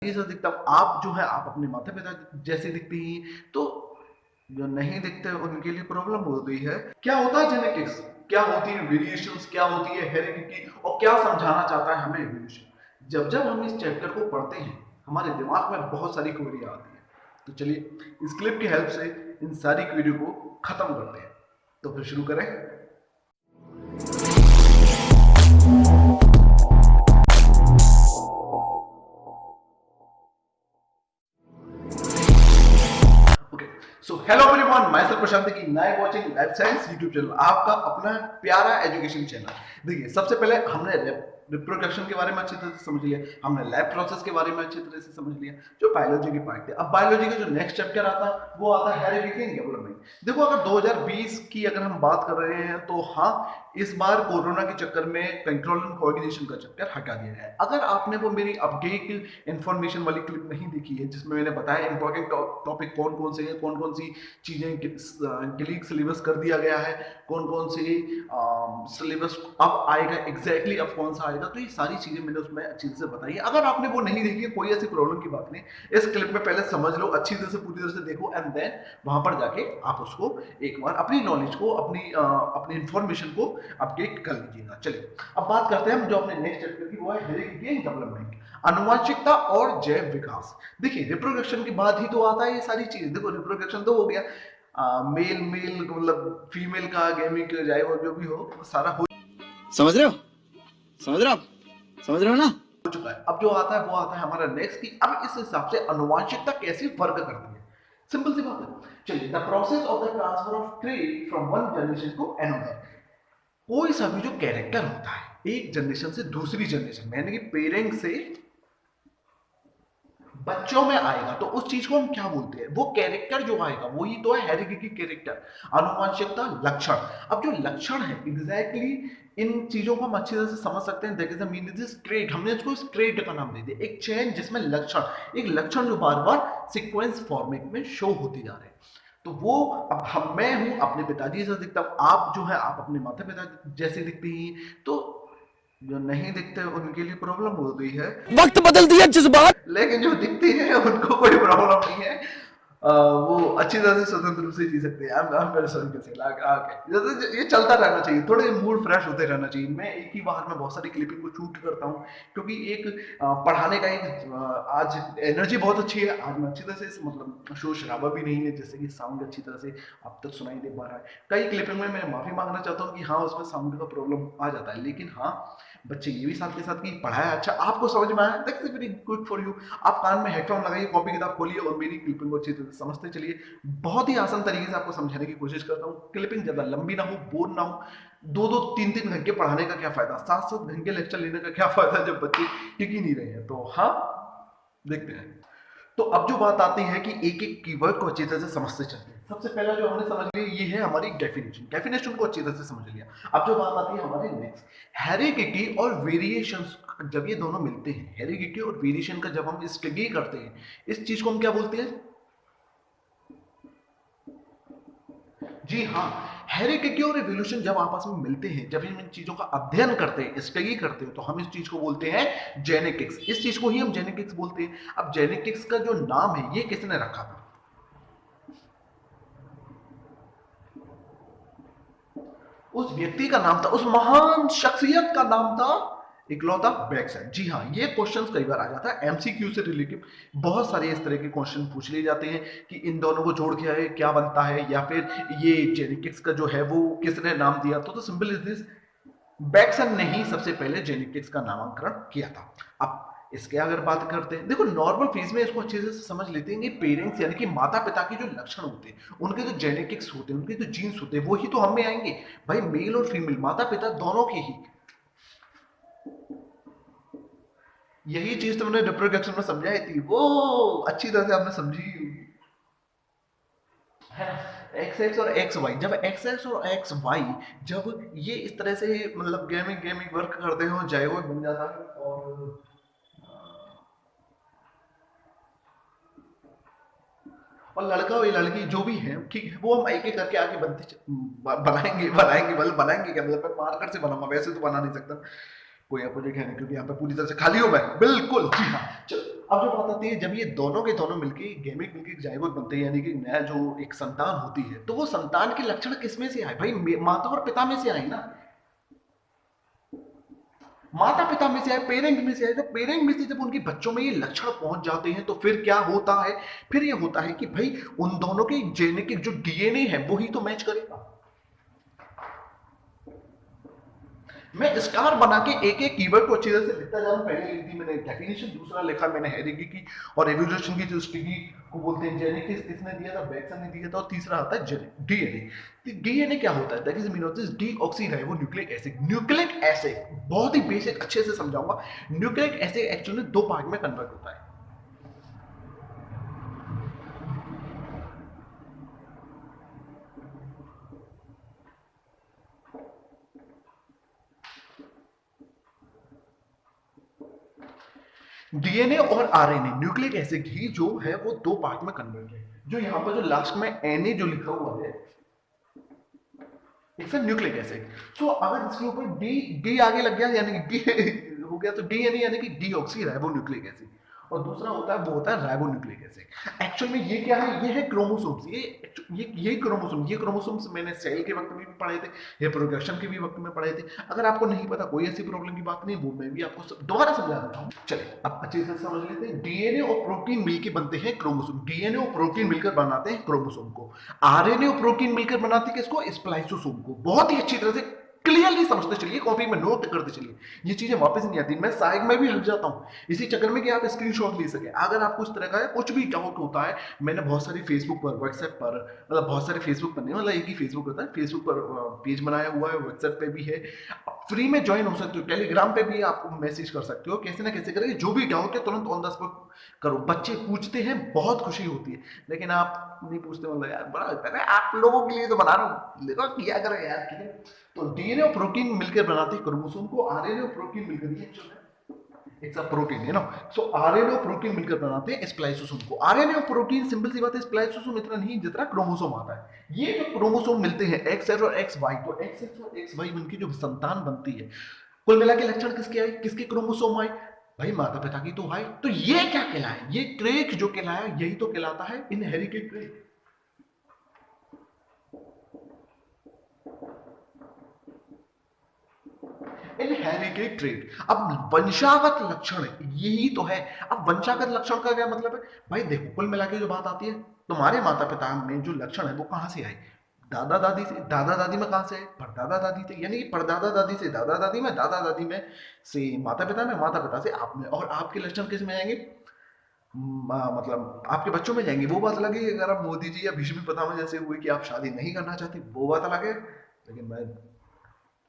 जैसा दिखता हूँ, आप जो है आप अपने माता पिता जैसे दिखते हैं, तो जो नहीं दिखते उनके लिए प्रॉब्लम हो गई है। क्या होता है जेनेटिक्स, क्या होती है वेरिएशंस, क्या होती है हेरिडिटी, और क्या समझाना चाहता है हमें एवोल्यूशन। जब जब हम इस चैप्टर को पढ़ते हैं हमारे दिमाग में बहुत सारी क्वेरी आती है। तो चलिए इस क्लिप की हेल्प से इन सारी क्वेरी को खत्म करते हैं। तो फिर शुरू करें। Okay, so hello everyone, myself Prashant की नाइट watching life science YouTube channel, आपका अपना प्यारा एजुकेशन चैनल। देखिए, सबसे पहले हमने रिप्रोडक्शन के बारे में अच्छी तरह से समझ लिया, हमने लैब प्रोसेस के बारे में अच्छी तरह से समझ लिया, जो बायोलॉजी की पार्ट थी। अब बायोलॉजी का जो नेक्स्ट चैप्टर आता है वो आता है हेरिडिटी एंड डेवलपमेंट। देखो, अगर 2020 की अगर हम बात कर रहे हैं तो हाँ, इस बार कोरोना के चक्कर में कंट्रोल एंड कोऑर्डिनेशन का चैप्टर हटा दिया है। अगर आपने वो मेरी अपडेट इंफॉर्मेशन वाली क्लिप नहीं देखी है जिसमें मैंने बताया इंपॉर्टेंट टॉपिक कौन कौन से हैं, कौन कौन सी चीजें डिलीट सिलेबस कर दिया गया है, कौन कौन से सिलेबस अब आएगा, एग्जैक्टली अब कौन सा आएगा, तो ये सारी चीजें मैंने उसमें अच्छी तरह से बताई है। अगर आपने वो नहीं देखी है, कोई ऐसी प्रॉब्लम की बात नहीं, इस क्लिप में पहले समझ लो, अच्छी तरह से पूरी तरह से देखो, एंड देन वहां पर जाके आप उसको एक बार अपनी नॉलेज को, अपनी इंफॉर्मेशन को अपडेट कर लीजिएगा। चलिए अब बात करते हैं हम जो अपने नेक्स्ट चैप्टर की, वो है हेरिडिटी एंड डेवलपमेंट, अनुवांशिकता और जैव विकास। देखिए, रिप्रोडक्शन के बाद ही तो आता है ये सारी चीज। देखो, रिप्रोडक्शन तो हो गया, मेल मेल मतलब फीमेल का गैमिक जाए वो जो भी हो, सारा हो समझ रहे हो समझ रहे हो आप समझ रहे हो ना। चुका है। अब जो आता है वो आता है हमारा नेक्स्ट की, अब इस हिसाब से अनुवांशिकता कैसे वर्क करती है। सिंपल सी बात है। चलिए, the process of the transfer of trait from one generation to another. कोई सा भी जो कैरेक्टर होता है एक जनरेशन से दूसरी जनरेशन, यानी कि पेरेंट से बच्चों में आएगा, तो उस चीज को हम क्या बोलते हैं, वो कैरेक्टर जो आएगा वही तो है हेरिडिटी कैरेक्टर, आनुवंशिकता लक्षण। अब जो लक्षण है एग्जैक्टली इन चीजों को हम अच्छी तरह से समझ सकते हैं। That is the meaning this trait, हमने इसको इस ट्रेट का नाम दे दिया, एक चेन जिसमें लक्षण, एक लक्षण जो बार बार सीक्वेंस फॉर्मेट में शो होते जा रहे हैं। तो वो अब मैं हूं अपने पिताजी जैसा दिखता हूं, आप जो है आप अपने माता पिता जैसे दिखते हैं, तो जो नहीं दिखते उनके लिए प्रॉब्लम हो गई है। वक्त बदल दिया जज्बात। लेकिन जो दिखते हैं उनको कोई प्रॉब्लम नहीं है। वो अच्छी तरह से स्वतंत्र रूप से जी सकते हैं। ये चलता रहना चाहिए, थोड़े मूड फ्रेश होते रहना चाहिए। मैं एक ही बार में बहुत सारी क्लिपिंग को शूट करता हूँ, क्योंकि एक पढ़ाने का एक आज एनर्जी बहुत अच्छी है। आज मैं अच्छी तरह से मतलब शोर शराबा भी नहीं है, जैसे कि साउंड अच्छी तरह से अब तक सुनाई दे पा रहा है। कई क्लिपिंग में मैं माफी मांगना चाहता हूँ कि हाँ, उसमें साउंड का प्रॉब्लम आ जाता है, लेकिन हाँ, बच्चे ये भी साथ के साथ कि पढ़ाया अच्छा, आपको समझ में आया, that's very good for you. आप कान में हेडफोन लगाइए, कॉपी किताब खोलिए और मेरी क्लिपिंग को अच्छी तरह से समझते चलिए। बहुत ही आसान तरीके से आपको समझाने की कोशिश करता हूँ। क्लिपिंग ज्यादा लंबी ना हो, बोर ना हो। 2-2 3-3 घंटे पढ़ाने का क्या फायदा, 7-7 घंटे लेक्चर लेने का क्या फायदा जब बच्चे टिक ही नहीं रहे हैं। तो हाँ, देखते हैं। तो अब जो बात आती है कि एक एक कीवर्ड को अच्छी तरह से समझते चलते हैं। सबसे पहला जो हमने समझ लिया ये है हमारी डेफिनेशन, डेफिनेशन को अच्छी तरह से समझ लिया। अब जो बात आती है हमारी नेक्स्ट, हेरिडिटी और वेरिएशंस। जब ये दोनों मिलते हैं, हेरिडिटी और वेरिएशन का जब हम स्टडी करते हैं, इस चीज को हम क्या बोलते हैं? जी हाँ, हेरिडिटी और इवोल्यूशन जब आपस में मिलते हैं, जब हम इन चीजों का अध्ययन करते हैं, स्टडी करते हैं, तो हम इस चीज को बोलते हैं जेनेटिक्स। इस चीज को ही हम जेनेटिक्स बोलते हैं। अब जेनेटिक्स का जो नाम है ये किसने रखा था? उस व्यक्ति का नाम था, उस महान शख्सियत का नाम था इकलौता बैक्सन। जी हाँ, ये क्वेश्चंस कई बार आ जाता है एमसीक्यू से रिलेटेड। बहुत सारे इस तरह के क्वेश्चन पूछ लिए जाते हैं कि इन दोनों को जोड़ के क्या बनता है, या फिर ये जेनेटिक्स का जो है वो किसने नाम दिया। तो सिंपल इज दिस, बैक्सन ने ही सबसे पहले जेनेटिक्स का नामकरण किया था। अब इसके अगर बात करते हैं, देखो नॉर्मल फेज में इसको अच्छे से समझ लेते हैं कि पेरेंट्स यानी कि माता पिता के जो लक्षण होते हैं, उनके जो जेनेटिक्स होते हैं, उनके जो जीन्स होते हैं, वो ही तो हम में आएंगे। भाई, मेल और फीमेल माता पिता दोनों के ही। यही चीज तो मैंने रिप्रोडक्शन में समझाई थी, वो अच्छी तरह से आपने समझी है ना। एक्स एक्स और एक्स वाई, जब एक्स एक्स और एक्स वाई जब ये इस तरह से मतलब गेमिंग गेमिंग वर्क करते हो, जायगोट बन जाता है, और लड़का और लड़की जो भी है, ठीक है, वो हम एक एक करके आगे बनाएंगे बनाएंगे, मतलब बनाएंगे क्या, मतलब मैं मार्कर से बनाऊंगा, वैसे तो बना नहीं सकता। कोई अपोजिट है नहीं, क्योंकि यहाँ पे पूरी तरह से खाली हो मैं, बिल्कुल। जी हाँ, चलो अब जो बात आती है जब ये दोनों के दोनों मिलके गैमेट मिलके एक जायगोट बनते हैं, यानी कि नया जो एक संतान होती है, तो वो संतान के लक्षण किसमें से आए भाई? माता और पिता में से आए ना। माता पिता में से आए, पेरेंट में से आए। तो पेरेंट में से जब उनके बच्चों में ये लक्षण पहुंच जाते हैं तो फिर क्या होता है? फिर ये होता है कि भाई उन दोनों के जेनेटिक जो डीएनए है वही तो मैच करेगा। मैं स्टार बना के एक एक कीवर्ड को अच्छी तरह से लिखता जा रहा हूं। पहले लिख दी मैंने डेफिनेशन, दूसरा लिखा मैंने हेरिडिटी की और एवोल्यूशन की जो स्टिगी को बोलते हैं, जेनेटिक्स किसने दिया था? बेक्सन ने दिया था। और तीसरा आता है डीएनए। डीएनए क्या होता है? That is mean of this deoxyribo nucleic acid. Nucleic acid बहुत ही बेसिक अच्छे से समझाऊंगा। न्यूक्लिक एसिड एक्चुअली दो पार्ट में कन्वर्ट होता है। डीएनए और आरएनए, न्यूक्लिक एसिड ही जो है वो दो पार्ट में कन्वर्ट है। जो यहाँ पर जो लास्ट में एनए जो लिखा हुआ है, इट्स अ न्यूक्लिक एसिड। सो अगर इसके ऊपर डी डी आगे लग गया यानी कि डी हो गया, तो डीएनए यानी कि डीऑक्सी राइबो न्यूक्लिक एसिड। और दूसरा होता है वो होता है राइबो न्यूक्लिक एसिड। एक्चुअल में ये क्या है? ये है क्रोमोसोम्स। ये क्रोमोसोम्स मैंने सेल के वक्त में भी पढ़े थे, ये प्रोडक्शन के भी वक्त में पढ़े थे। अगर आपको नहीं पता कोई ऐसी प्रॉब्लम की बात नहीं, वो मैं भी आपको दोबारा समझा देता हूँ। चलिए अब अच्छे से समझ लेते हैं। डीएनए और प्रोटीन मिलकर बनते हैं क्रोमोसोम। डीएनए और प्रोटीन मिलकर बनाते हैं क्रोमोसोम को। आरएनए और प्रोटीन मिलकर बनाते हैं किसको? स्प्लाइसोसोम को। बहुत ही अच्छी तरह से क्लियरली समझते चलिए, कॉपी में नोट करते चलिए, ये चीजें वापस नहीं आती। मैं साइड में भी हट जाता हूँ इसी चक्कर में कि आप स्क्रीनशॉट ले सके। अगर आपको इस तरह का कुछ भी डाउट होता है, मैंने बहुत सारी फेसबुक पर, व्हाट्सएप पर, मतलब बहुत सारे फेसबुक पर नहीं, मतलब एक ही फेसबुक होता है, फेसबुक पर पेज बनाया हुआ है, व्हाट्सएप पे भी है, फ्री में ज्वाइन हो सकते हो, टेलीग्राम पे भी आप मैसेज कर सकते हो। कैसे ना कैसे करके जो भी डाउट है तुरंत ऑन द स्पॉट करो। बच्चे पूछते हैं, बहुत खुशी होती है, लेकिन आप नहीं पूछते, मतलब यार बड़ा होता है, आप लोगों के लिए तो बना रहा हूँ, देखो किया करो यार, ठीक है। तो डीएनए और प्रोटीन मिलकर बनाते हैं क्रोमोसोम को। आरएनए और प्रोटीन मिलकर, ये एक्चुअली इट्स अ प्रोटीन, है ना। सो आरएनए और प्रोटीन मिलकर बनाते हैं स्प्लाइसोसोम को। आरएनए और प्रोटीन, सिंपल सी बात है, स्प्लाइसोसोम इतना नहीं जितना क्रोमोसोम आता है। ये जो क्रोमोसोम मिलते हैं एक्सएक्स और एक्स वाई, तो एक्सएक्स और एक्स वाई उनकी जो संतान बनती है, कुल मिला के लक्षण किसके आए? किसके क्रोमोसोम आए? भाई माता पिता की तो आए। तो ये क्या कहलाए? ये ट्रेट जो कहलाया, यही तो कहलाता है इनहेरिटेड ट्रेट। Inherited trait. अब वंशागत लक्षण यही तो है। अब वंशागत लक्षण का क्या मतलब है? भाई देखो, कुल मिला के जो बात आती है, तुम्हारे माता पिता में जो लक्षण है वो कहां से आए? दादा दादी से। दादा दादी में कहां से आए? परदादा दादी से। यानी कि परदादा दादी से दादा दादी में, दादा दादी में से माता पिता में, माता पिता से आप में। और आपके लक्षण किस में आएंगे? मतलब आपके बच्चों में जाएंगे। वो बात अलग है अगर आप मोदी जी या भीष्म पितामह जैसे हुए कि आप शादी नहीं करना चाहते, वो बात अलग है। लेकिन मैं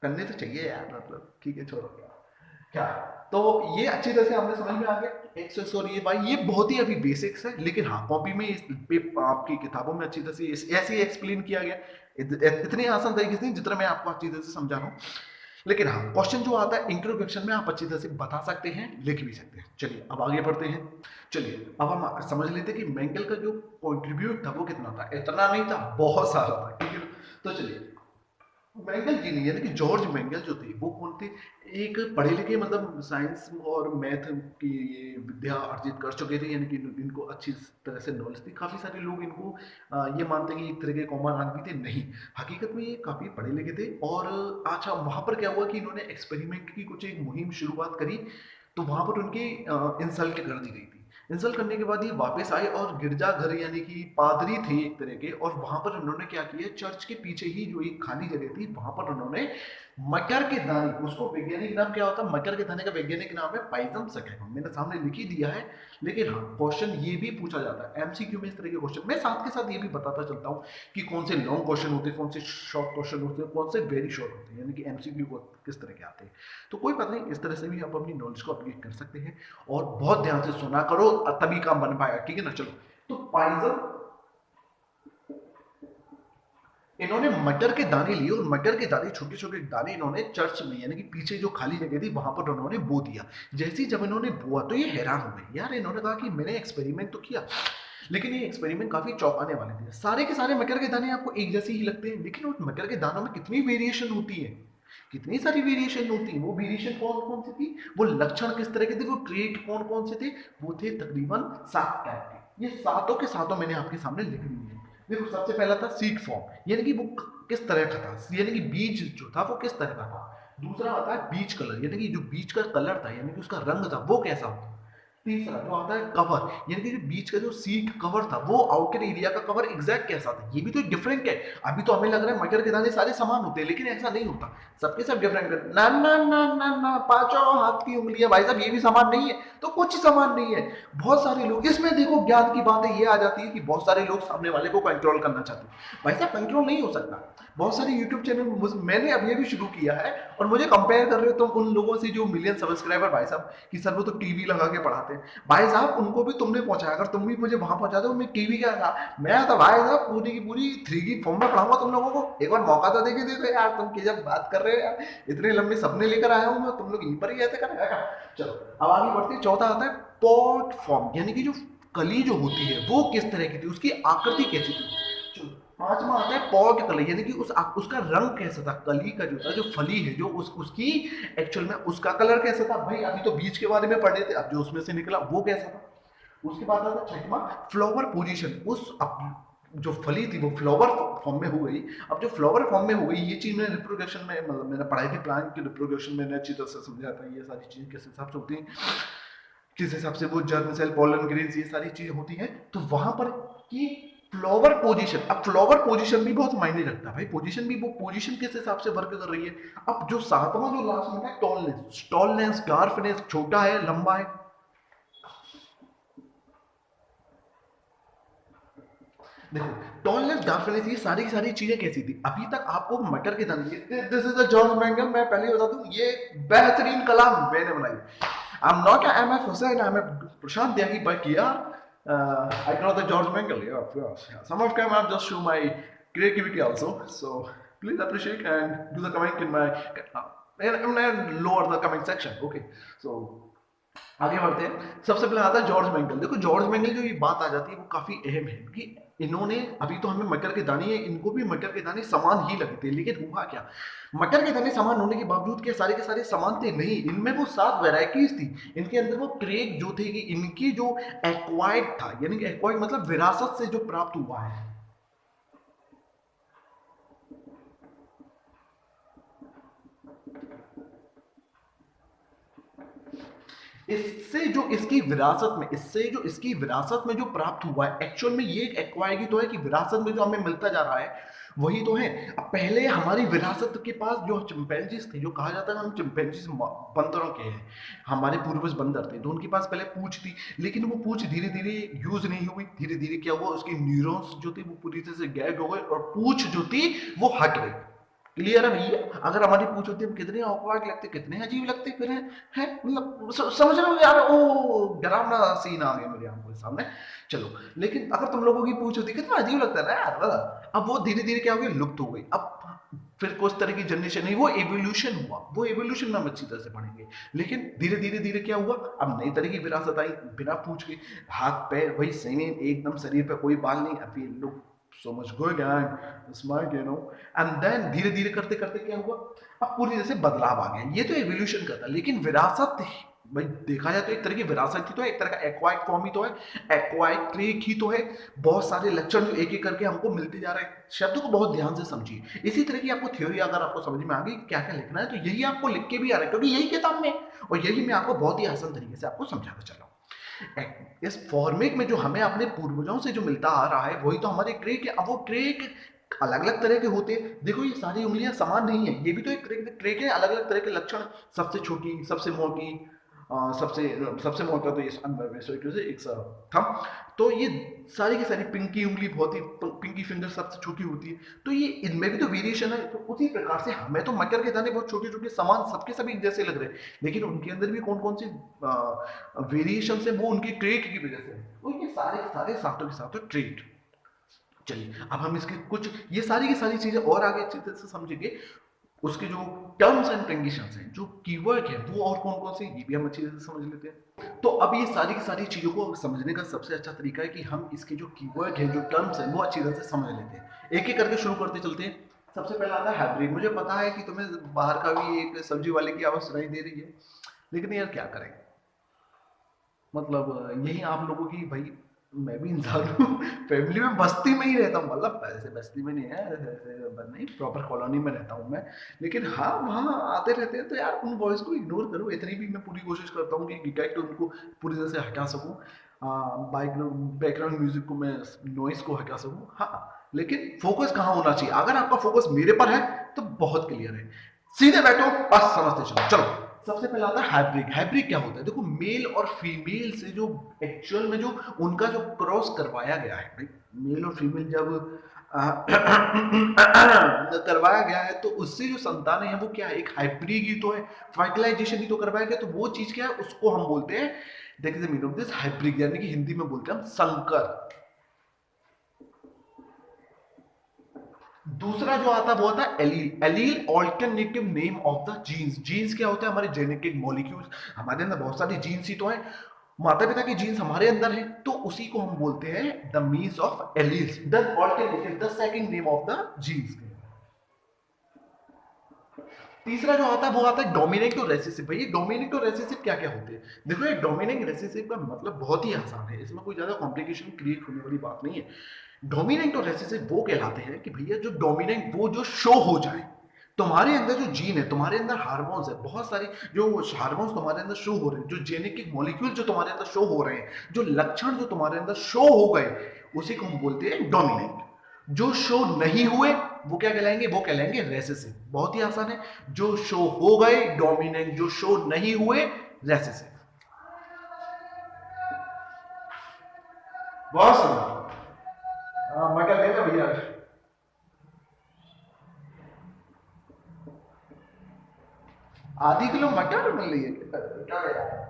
करने तो चाहिए यार, मतलब ठीक है, छोड़ो क्या। तो ये अच्छी तरह से हमने समझ में आ गया एक्सेस और ये भाई, ये बहुत ही अभी बेसिक्स है, लेकिन हाँ कॉपी में आपकी किताबों में अच्छी तरह से ऐसे ही एक्सप्लेन किया गया। इतनी आसान तरीके से नहीं जितना मैं आपको अच्छी तरह से समझा रहा हूँ। लेकिन हाँ क्वेश्चन जो आता है इंट्रोडक्शन में आप अच्छी तरह से बता सकते हैं, लिख भी सकते हैं। चलिए अब आगे बढ़ते हैं। चलिए अब हम समझ लेते हैं कि मेंगल का जो कंट्रीब्यूट था वो कितना था। इतना नहीं था, बहुत सारा था, ठीक है। तो चलिए, मेंगल जी नहीं, यानी कि जॉर्ज मेंगल जो थे वो कौन थे? एक पढ़े लिखे, मतलब साइंस और मैथ की ये विद्या अर्जित कर चुके थे, यानी कि इनको अच्छी तरह से नॉलेज थी। काफ़ी सारे लोग इनको ये मानते हैं कि एक तरह के कॉमन आदमी थे। नहीं, हकीकत में ये काफ़ी पढ़े लिखे थे। और अच्छा, वहाँ पर क्या हुआ कि इन्होंने एक्सपेरिमेंट की कुछ एक मुहिम शुरुआत करी, तो वहाँ पर उनकी इंसल्ट कर दी गई थी। इंसल्ट करने के बाद ये वापस आए और गिरजाघर, यानी कि पादरी थे एक तरह के, और वहां पर उन्होंने क्या किया, चर्च के पीछे ही जो एक खाली जगह थी वहां पर उन्होंने मटर के दाने, उसको वैज्ञानिक नाम क्या होता है मटर के दाने का? वैज्ञानिक नाम है पाइजम सैटिवम। मैंने सामने लिख ही दिया है। लेकिन हाँ क्वेश्चन ये भी पूछा जाता है एमसीक्यू में, इस तरह के क्वेश्चन। मैं साथ के साथ ये भी बताता चलता हूँ कि कौन से लॉन्ग क्वेश्चन होते हैं, कौन से शॉर्ट क्वेश्चन होते हैं, कौन से वेरी शॉर्ट होते हैं, यानी कि एमसीक्यू को किस तरह के आते हैं। तो कोई बात नहीं, इस तरह से भी आप अपनी नॉलेज को अपडेट कर सकते हैं। और बहुत ध्यान से सुना करो, तभी काम बन पाएगा, ठीक है ना। चलो, तो पाइजम, इन्होंने मटर के दाने लिए और मटर के दाने, छोटे छोटे दाने, इन्होंने चर्च में, यानी कि पीछे जो खाली जगह थी वहां पर उन्होंने बो दिया। जैसे ही जब इन्होंने बोआ तो ये हैरान हो गए, यार इन्होंने कहा कि मैंने एक्सपेरिमेंट तो किया, लेकिन ये एक्सपेरिमेंट काफी चौंकाने वाले थे। सारे के सारे मटर के दाने आपको एक जैसे ही लगते हैं, लेकिन उन मटर के दानों में कितनी वेरिएशन होती है, कितनी सारी वेरिएशन होती है। वो वेरिएशन कौन कौन सी थी, वो लक्षण किस तरह के थे, वो ट्रेट कौन कौन से थे, वो थे तकरीबन 7 टाइप के। ये सातों के सातों मैंने आपके सामने लिख दिए हैं। देखो सबसे पहला था सीड फॉर्म, यानी कि वो किस तरह का था, यानी कि बीज जो था वो किस तरह का था। दूसरा आता है बीज कलर, यानी कि जो बीज का कलर था यानी कि उसका रंग था वो कैसा था। तीसरा जो आता है कवर, यानी कि जो बीच का जो सीट कवर था वो आउटर एरिया का कवर एग्जैक्ट कैसा था। ये भी तो एक डिफरेंट है। अभी तो हमें लग रहा है मटर के दाने सारे समान होते हैं, लेकिन ऐसा नहीं होता, सबके सब डिफरेंट है। ना ना ना ना ना, पांचों हाथ की उंगलियां भाई साहब ये भी समान नहीं है, तो कुछ समान नहीं है। बहुत सारे लोग इसमें देखो, ज्ञान की बात ये आ जाती है कि बहुत सारे लोग सामने वाले को कंट्रोल करना चाहते हैं। भाई साहब कंट्रोल नहीं हो सकता। बहुत सारे यूट्यूब चैनल मैंने अभी अभी शुरू किया है और मुझे कंपेयर कर रहे हो तुम उन लोगों से जो मिलियन सब्सक्राइबर भाई साहब कि सर वो तो टीवी लगा के पढ़ाते हैं। भाई साहब उनको भी तुमने पहुंचाया, अगर तुम भी मुझे वहां पहुंचा दो, मैं टीवी क्या था, मैं तो भाई साहब पूरी की पूरी 3D फॉर्म में पढ़ाऊंगा तुम लोगों को। एक बार मौका तो देके देखो यार, तुम की जब बात कर रहे हो यार, इतने लंबे सपने लेकर आया हूं मैं, तुम लोग यहीं पर ही ऐसे करेगा क्या। चलो अब आगे बढ़ते हैं। चौथा आता है पॉट फॉर्म, यानी कि जो कली जो होती है वो किस तरह की थी, उसकी आकृति कैसी थी। चलो, पांचवा आता है पॉट कली, यानी कि उसका रंग कैसा था, कली का जो था, जो फली है जो उसकी एक्चुअल में उसका कलर कैसा था। भाई अभी तो बीज के बारे में पढ़ रहे थे, अब जो उसमें से निकला वो कैसा था। उसके बाद आता है छठवां फ्लावर पोजीशन, जो फली थी वो फ्लावर फॉर्म में हो गई। अब जो फ्लावर फॉर्म में हो गई, ये चीज मैंने रिप्रोडक्शन में मतलब मैंने पढ़ाई थी, प्लांट की रिप्रोडक्शन मैंने अच्छी तरह से समझा था ये सारी चीजें किस हिसाब से होती हैं, किस हिसाब से वो जर्म सेल पोलन ग्रेन्स ये सारी चीजें होती हैं। तो वहां पर कि फ्लावर पोजीशन, अब फ्लावर पोजीशन भी बहुत मायने रखता है भाई, पोजीशन भी, वो पोजीशन किस हिसाब से वर्क कर रही है। अब जो सातवां जो लास्ट में है टॉलनेस, टॉलनेस डार्फनेस, छोटा है लंबा है। देखो टॉलनेस डार्फनेस ये सारी सारी चीजें कैसी थी। अभी तक आपको मटर के दाने, this is the George mangle, मैं पहले ही बता दूं ये बेहतरीन कलाम मैंने बनाई। I am not M F Husain, I am Prashant Tyagi, but यार I know the George Mengel, yeah, of course. Yeah. Some of them I've just show my creativity also, so please appreciate and do the comment in my and lower the comment section. Okay, so आगे बढ़ते हैं। सबसे पहले आता है George Mengal. देखो George Mengal जो ये बात आ जाती है वो काफी अहम है कि इन्होंने, अभी तो हमें मटर के दाने, इनको भी मटर के दाने समान ही लगते हैं, लेकिन हुआ क्या, मटर के दाने समान होने के बावजूद के सारे समान थे नहीं, इनमें वो 7 वेराइटीज थी। इनके अंदर वो ट्रेट जो थे कि इनकी जो एक्वायर्ड था, यानी कि एक्वायर्ड मतलब विरासत से जो प्राप्त हुआ है। इससे जो इसकी विरासत में जो प्राप्त हुआ है, एक्चुअल में ये एक्वायर्ड तो है कि विरासत में जो हमें मिलता जा रहा है वही तो है। अब पहले हमारी विरासत के पास जो चिंपैंजीज थे, जो कहा जाता है हम चिंपैंजीज बंदरों के हैं, हमारे पूर्वज बंदर थे, तो उनके पास पहले पूंछ थी, लेकिन वो पूंछ धीरे धीरे यूज नहीं हुई। धीरे धीरे क्या हुआ, उसके न्यूरॉन्स जो थे वो पूरी तरह से गैप हो गए और पूंछ जो थी वो हट गई। क्लियर है भैया। अगर हमारी पूछ होती है हम कितने ऑकवर्ड लगते, कितने अजीब लगते फिर है मतलब समझ रहे हो यार, ओ डरावना सीन आ गया मेरे आंखों के सामने। चलो, लेकिन अगर तुम लोगों की पूछ होती कितना अजीब लगता है ना यार, अब वो धीरे धीरे क्या हो गई, लुप्त हो गई। अब फिर कुछ तरह की जनरेशन नहीं, वो एवोल्यूशन हुआ, वो एवोल्यूशन में हम अच्छी तरह से पढ़ेंगे। लेकिन धीरे धीरे धीरे क्या हुआ, अब नई तरह की विरासत आई, बिना पूछ के हाथ पैर वही सेम एकदम, शरीर पे कोई बाल नहीं। अब ये लोग so much good and smart, you know, and then धीरे धीरे करते करते क्या हुआ, अब पूरी जैसे बदलाव आ गया। ये तो एवोल्यूशन का था, लेकिन विरासत भाई देखा जाए तो एक तरह की विरासत ही तो है, एक तरह का एक्वायर्ड फॉर्म ही तो है, एक्वायर्ड ट्रेट ही तो है। बहुत सारे लक्षण जो एक एक करके हमको मिलते जा रहे हैं। शब्दों को बहुत ध्यान से समझिए। इसी तरह की आपको थ्योरी अगर आपको समझ में आ गई क्या क्या लिखना है, तो यही आपको लिख के भी आ रहा है, क्योंकि यही किताब में, और यही मैं आपको बहुत ही आसान तरीके से आपको समझाता चला हूँ। इस फॉर्मेट में जो हमें अपने पूर्वजों से जो मिलता आ रहा है वही तो हमारे ट्रेक है। अब वो ट्रेक अलग अलग तरह के होते हैं। देखो ये सारी उंगलियां समान नहीं है, ये भी तो एक ट्रेक है, अलग अलग तरह के लक्षण, सबसे छोटी, सबसे मोटी, सबसे सबसे मोटा तो ये से एक थंब, तो ये सारी की सारी पिंकी उंगली, बहुत ही पिंकी फिंगर सबसे छोटी होती है। तो ये इनमें भी तो वेरिएशन है। तो उसी प्रकार से हमें तो मटर के दाने बहुत छोटे छोटे समान सबके सभी जैसे लग रहे हैं, लेकिन उनके अंदर भी कौन कौन सी वेरिएशन है, वो उनकी ट्रेट की वजह से। तो ये सारे सारे सातों के साथ ट्रेट। चलिए अब हम इसके कुछ ये सारी की सारी चीजें और आगे अच्छी तरह से समझेंगे। उसके जो टर्म्स एंड कंडीशंस हैं, जो कीवर्ड है वो और कौन कौन से, ये भी हम अच्छी तरह से समझ लेते हैं। तो अब ये सारी की सारी चीजों को समझने का सबसे अच्छा तरीका है कि हम इसके जो कीवर्ड है, जो टर्म्स हैं, वो अच्छी तरह से समझ लेते हैं। एक एक करके शुरू करते चलते हैं। सबसे पहला आता है हाइब्रिड। मुझे पता है कि तुम्हें बाहर का भी एक सब्जी वाले की आवाज सुनाई दे रही है, लेकिन यार क्या करें, मतलब यही आप लोगों की भाई, मैं भी इंसान हूँ। फैमिली में बस्ती में ही रहता हूँ, मतलब ऐसे बस्ती में नहीं है, ऐसे नहीं, प्रॉपर कॉलोनी में रहता हूँ मैं। लेकिन हाँ, वहाँ आते रहते हैं तो यार उन वॉइस को इग्नोर करो, इतनी भी मैं पूरी कोशिश करता हूँ कि डिटेक्ट उनको पूरी तरह से हटा सकूँ। बैकग्राउंड म्यूजिक को मैं, नॉइस को हटा सकूँ, हाँ। लेकिन फोकस कहाँ होना चाहिए, अगर आपका फोकस मेरे पर है तो बहुत क्लियर है, सीधे बैठो, बस समझते चलो। चलो, सबसे पहला आता है हाइब्रिड। हाइब्रिड क्या होता है, देखो मेल और फीमेल से जो एक्चुअल में जो उनका जो क्रॉस करवाया गया है भाई, मेल और फीमेल जब करवाया गया है तो उससे जो संतानें हैं वो क्या है, एक हाइब्रिड ही तो है, फर्टिलाइजेशन ही तो करवाया गया, तो वो चीज क्या है, उसको हम बोलते हैं, देखिए मीन ऑफ दिस हाइब्रिड, यानी कि हिंदी में बोलते हैं हम संकर। दूसरा जो आता है वो आता है allele. Allele alternative name of the genes. Genes क्या होता है, हमारे जेनेटिक मॉलिक्यूल्स, हमारे अंदर बहुत सारी जीन्स ही तो है, माता पिता की जीन्स हमारे अंदर है, तो उसी को हम बोलते हैं the means of alleles, the alternative, the second name of the genes. तीसरा जो आता है वो आता है डोमिनेंट और रेसेसिव। भाई डोमिनेंट और रेसेसिव क्या क्या होते हैं, देखो ये डोमिनेंट रेसेसिव का मतलब बहुत ही आसान है, इसमें कोई ज्यादा कॉम्प्लिकेशन क्रिएट होने वाली बात नहीं है। डोमिनेंट और रेसेसिव वो कहलाते हैं कि भैया जो डोमिनेंट वो जो शो हो जाए, तुम्हारे अंदर जो जीन है, तुम्हारे अंदर हार्मोन्स है, बहुत सारी जो हार्मोन्स तुम्हारे अंदर शो हो रहे हैं, जो जेनेटिक मॉलिक्यूल जो तुम्हारे अंदर शो हो रहे हैं, जो लक्षण जो तुम्हारे अंदर शो हो गए, उसी को हम बोलते हैं डोमिनेंट। जो शो नहीं हुए वो क्या कहलाएंगे, वो कहलाएंगे रेसेसिव। बहुत ही आसान है, जो शो हो गए डोमिनेंट, जो शो नहीं हुए रेसेसिव। बहुत सुंदर। मटर लेना भैया, आधी किलो मटर मिल रही है क्या यार?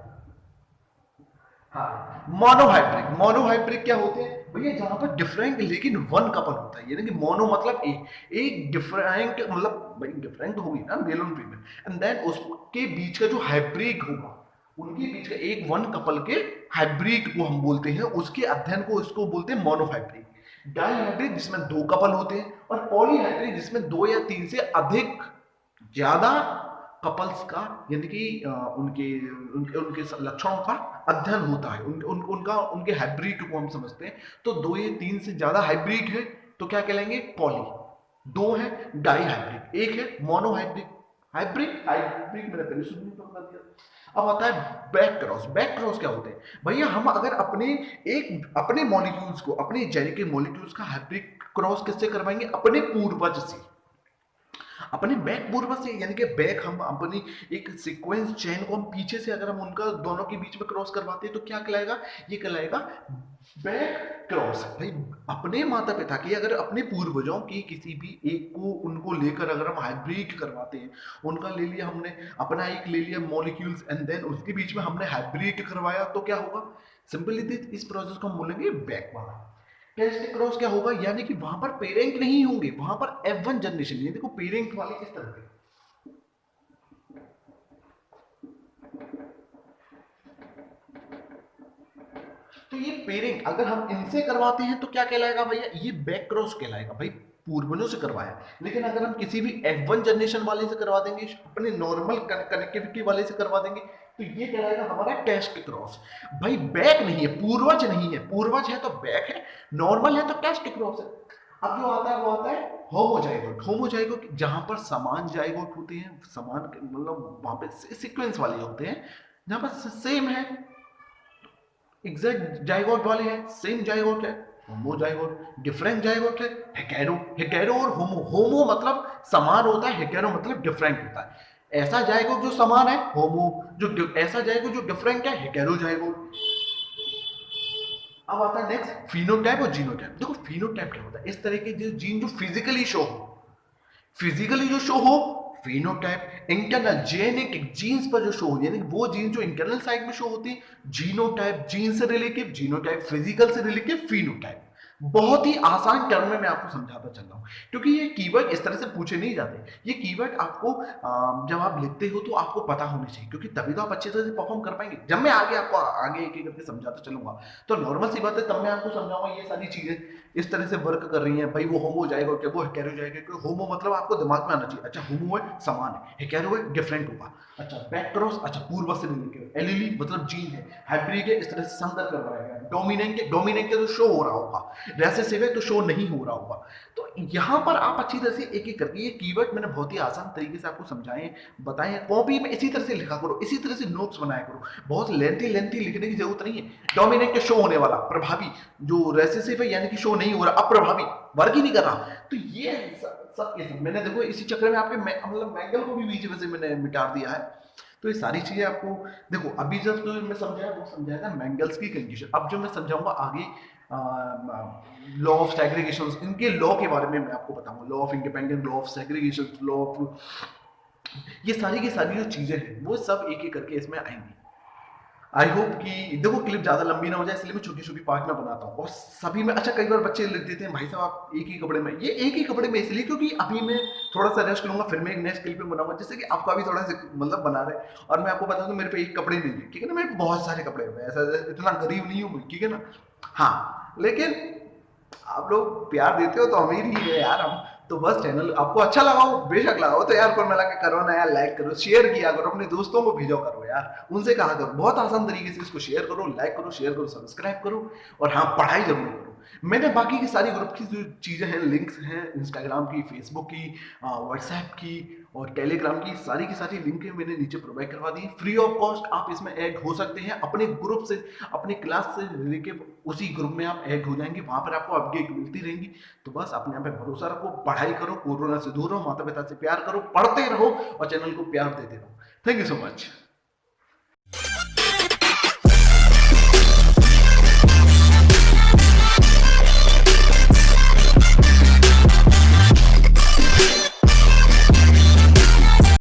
हाँ, मोनोहाइब्रिड। मोनोहाइब्रिड क्या होते हैं भैया, जहां पर डिफरेंट लेकिन वन कपल होता है, यानी कि मोनो मतलब एक डिफरेंट, मतलब भाई डिफरेंट होगी ना मेल और फीमेल, एंड देन उसके बीच का जो हाइब्रिड होगा, उनके बीच का एक वन कपल के हाइब्रिड को हम बोलते हैं, उसके अध्ययन को इसको बोलते हैं मोनोहाइब्रिड। डाइहाइब्रिड जिसमें दो कपल होते हैं, और पॉलीहाइब्रिड जिसमें दो या तीन से अधिक, ज्यादा कपल्स का, यानी कि उनके उनके उनके लक्षणों का अध्ययन होता है, उनके हाइब्रिड को हम समझते हैं। तो दो या तीन से ज्यादा हाइब्रिड है तो क्या कहलाएंगे, पॉली। दो है डाई हाइब्रिड, एक है मोनो हाइब्रिड। हाइब्रिड हाइब्रिड मैंने पहले शुरू में बता दिया। अब आता है बैक क्रॉस। बैक क्रॉस क्या होते हैं भैया, हम अगर अपने मॉलिक्यूल्स को, अपने जेनेटिक मॉलिक्यूल्स का हाइब्रिड क्रॉस किससे करवाएंगे, अपने पूर्वज से, अपने बैक पूर्वज से, यानी कि बैक हम अपनी एक सीक्वेंस चेन को हम पीछे से अगर हम उनका दोनों के बीच में क्रॉस करवाते हैं तो क्या कहलाएगा, ये कहलाएगा बैक क्रॉस। भाई अपने माता पिता की, अगर अपने पूर्वजों की किसी भी एक को, उनको लेकर अगर हम हाइब्रिड करवाते हैं, उनका ले लिया हमने, अपना एक ले लिया मॉलिक्यूल्स, एंड देन उसके बीच में हमने हाइब्रिड करवाया, तो क्या होगा, सिंपली इस प्रोसेस को हम बोलेंगे बैक वाला। टेस्ट क्रॉस क्या होगा, यानी कि वहां पर पेरेंट नहीं होंगे, वहां पर F1 जनरेशन, ये देखो पेरेंट वाले किस तरह के, तो ये पेरेंट अगर हम इनसे करवाते हैं तो क्या कहलाएगा भैया, ये बैक क्रॉस कहलाएगा, भाई पूर्वजों से करवाया। लेकिन अगर हम किसी भी F1 जनरेशन वाले से करवा देंगे, अपने नॉर्मल कनेक्टिविटी वाले से करवा देंगे, तो ये कहलाएगा हमारा टेस्ट क्रॉस। भाई बैक नहीं है, पूर्वज नहीं है, पूर्वज है तो बैक है, नॉर्मल है तो टेस्ट क्रॉस है। अब जो आता है वो आता है होमोजाइगोट। होमोजाइगोट जहां पर समान जाइगोट होते हैं, समान मतलब वहां पे सीक्वेंस वाले होते हैं, जहां पर सेम है, एग्जैक्ट जाइगोट वाले हैं, सेम जाइगोट है, होमोजाइगोट। डिफरेंट जाइगोट है हेटेरो। हेटेरो और होमो, होमो मतलब समान होता है, हेटेरो मतलब डिफरेंट होता है। ऐसा जाइगोट जो समान है होमो, जो ऐसा जाइगोट जो डिफरेंट है हेटेरो जाइगोट। अब आता है नेक्स्ट फिनोटाइप और जीनोटाइप। देखो फिनोटाइप क्या होता है, इस तरह के जो जीन जो फिजिकली शो हो, फिजिकली जो शो हो फिनोटाइप, इंटरनल जेनेटिक जीन्स पर जो शो हो, यानी वो जीन जो इंटरनल साइड में शो होती है जीनोटाइप, जीन से रिलेटिव जीनोटाइप, फिजिकल से रिलेटिव फिनोटाइप। बहुत ही आसान टर्म में मैं आपको समझाता चल रहा हूँ, क्योंकि ये कीवर्ड इस तरह से पूछे नहीं जाते। ये कीवर्ड आपको जब आप लिखते हो तो आपको पता होनी चाहिए, क्योंकि तभी तो आप अच्छे तरह से परफॉर्म कर पाएंगे। जब मैं आगे आपको आगे एक एक करके समझाता चलूंगा तो नॉर्मल सी बात है, तब मैं आपको समझाऊंगा ये सारी चीजें इस तरह से वर्क कर रही हैं। भाई वो होमो जाएगा क्या, वो हैकेरो जाएगा क्या। होमो मतलब आपको दिमाग में आना चाहिए, अच्छा होमो है समान है, हैकेरो है डिफरेंट होगा, अच्छा बैक क्रॉस अच्छा पूर्व से रिलेटेड, एलिली मतलब जीन है, हाइब्रिड है इस तरह से संकर करवाएगा, डोमिनेंट है तो शो हो रहा होगा, रेसेसिव है तो शो नहीं हो रहा होगा। तो यहाँ पर आप अच्छी तरह से एक एक करके ये कीवर्ड मैंने बहुत ही आसान तरीके से आपको समझाए बताए। कॉपी में इसी तरह से लिखा करो, इसी तरह से नोट्स बनाया करो, बहुत लेंथी लेंथी लिखने की जरूरत नहीं है। डोमिनेंट शो होने वाला, प्रभावी, जो रेसेसिव है यानी कि शो नहीं हो रहा, अप्रभावी, वर्क ही नहीं कर रहा। तो ये सब ये सब मैंने देखो इसी चक्कर में आपके मतलब मैंगल को भी बीच में से मैंने मिटा दिया है। तो ये सारी चीजें आपको देखो, अभी जब तो मैं समझाया वो समझाया था मैंगल्स की कंडीशन। अब जो मैं समझाऊंगा आगे लॉ ऑफ सेग्रीगेशन, इनके लॉ के बारे में मैं आपको बताऊंगा, law of independent, law of segregation, law of, ये सारी की सारी जो चीजें हैं वो सब एक एक करके इसमें आएंगी। आई होप कि देखो क्लिप ज्यादा लंबी ना हो जाए, इसलिए मैं छोटी छोटी पार्ट में बनाता हूँ। और सभी में अच्छा, कई बार बच्चे लिख देते हैं भाई साहब आप एक ही कपड़े में, ये एक ही कपड़े में इसलिए क्योंकि अभी मैं थोड़ा सा रेस्ट लूंगा, फिर मैं एक नेक्स्ट क्लिप में बनाऊंगा, जिससे कि आपका भी थोड़ा सा मतलब बना रहे। और मैं आपको बता दूं मेरे पे एक कपड़े नहीं है, ठीक है ना, मेरे पे बहुत सारे कपड़े हैं, ऐसा इतना गरीब नहीं हूँ मैं, ठीक है ना। हाँ, लेकिन आप लोग प्यार देते हो तो अमीर ही है यार हम। तो बस चैनल आपको अच्छा लगा हो, बेशक लगा हो तो यार कुल मिला के करो ना यार, लाइक करो, शेयर किया करो, अपने दोस्तों को भेजो करो यार, उनसे कहा करो, बहुत आसान तरीके से इसको शेयर करो, लाइक करो, शेयर करो, सब्सक्राइब करो। और हाँ, पढ़ाई जरूर करो। मैंने बाकी की सारी ग्रुप की जो चीज़ें हैं, लिंक्स हैं इंस्टाग्राम की, फेसबुक की, व्हाट्सएप की और टेलीग्राम की सारी लिंक मैंने नीचे प्रोवाइड करवा दी, फ्री ऑफ कॉस्ट। आप इसमें ऐड हो सकते हैं अपने ग्रुप से, अपने क्लास से लेके उसी ग्रुप में आप ऐड हो जाएंगे, वहां पर आपको अपडेट मिलती रहेंगी। तो बस अपने यहाँ पे भरोसा रखो, पढ़ाई करो, कोरोना से दूर रहो, माता पिता से प्यार करो, पढ़ते रहो और चैनल को प्यार देते रहो। Thank you so much.